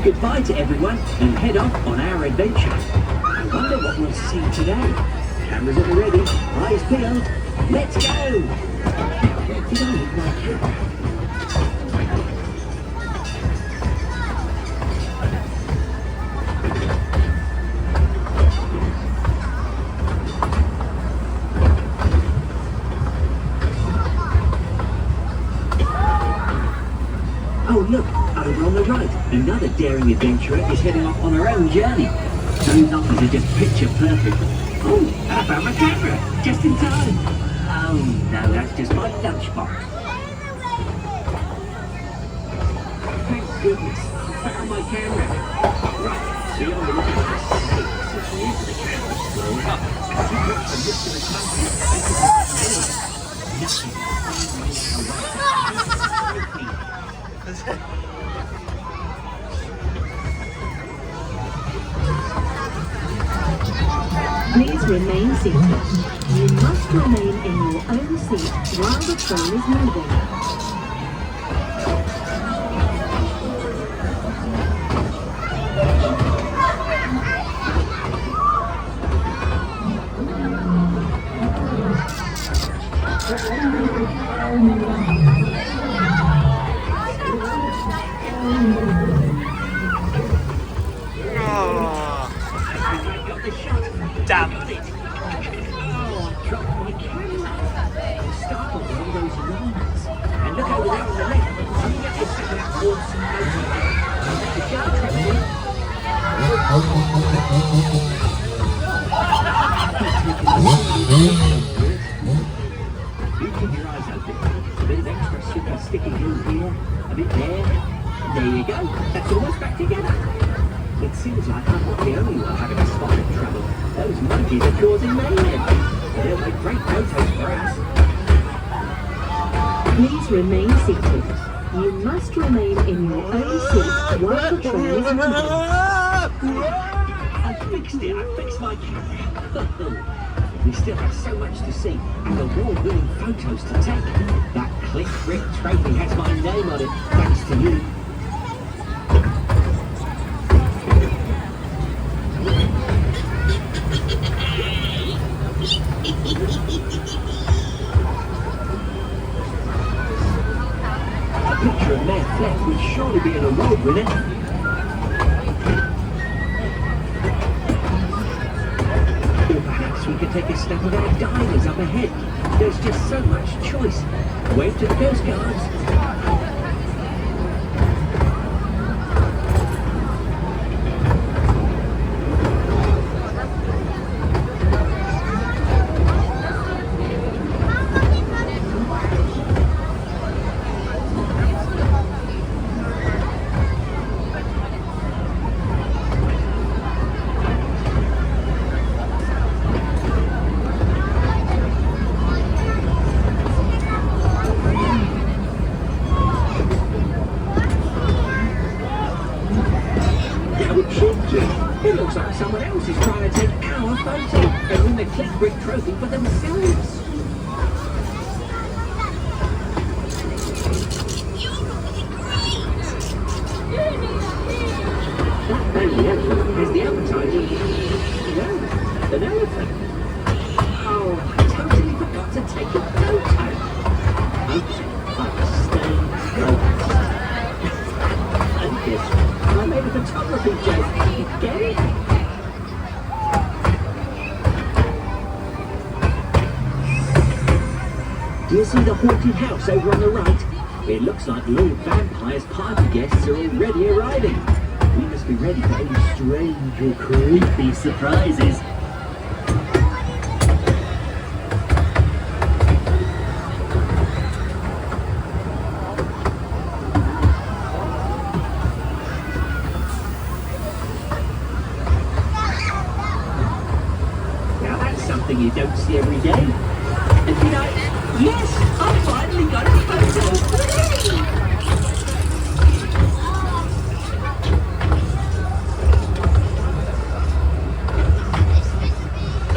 goodbye to everyone and head off on our adventure. I wonder what we'll see today. Cameras at the ready, eyes peeled. Let's go! Where did I leave my camera? Oh look, over on the right, another daring adventurer is heading off on her own journey. Those offers are just picture perfect. Oh, and I found my camera, just in time. Oh no, that's just my lunchbox. Thank goodness, I found my camera. Right, so you're on the lookout for snakes as we enter the camera slow up. As you drop from this to the country, nothing. Please remain seated. You must remain in your own seat while the train is moving. Damn it! Oh, I dropped my camera. I'm startled by all those lines. And look over there on the left. I'm going to get this out awesome motor. The show train. You keep your eyes open. A bit of extra super sticky glue here, a bit there. There you go. That's almost back together. It seems like I'm not the only one having a spot of trouble. Those monkeys are causing mayhem. They'll make great photos for us. Please remain seated. You must remain in your own seat while the train is moving. I fixed it. I fixed my camera. We still have so much to see and award-winning photos to take. That Click Brick trophy has my name on it, thanks to you. A picture of Mayor Fleck would surely be an award winner. Or perhaps we could take a snap of our divers up ahead. There's just so much choice. Wave to the Coast Guards. It looks like someone else is trying to take our photo and win the Click Brick trophy for themselves. That baby elephant has the appetite of an elephant. Oh, I totally forgot to take a photo. Okay, I'll stay focused. I made a photography joke. Get it? Do you see the haunted house over on the right? It looks like the old vampire's party guests are already arriving. We must be ready for any strange or creepy surprises. Something you don't see every day. And you know, yes, I finally got a photo.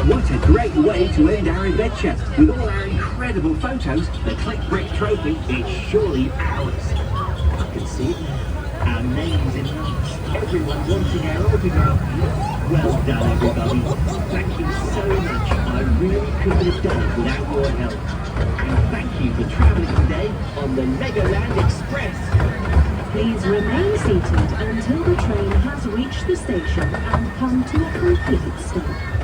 What a great way to end our adventure. With all our incredible photos, the Click Brick trophy is surely ours. I can see it now. Our names in lights. everyone wanting our autograph. Well done, everybody. Thank you so much. I really couldn't have done it without your help. And thank you for travelling today on the Legoland Express. Please remain seated until the train has reached the station and come to a complete stop.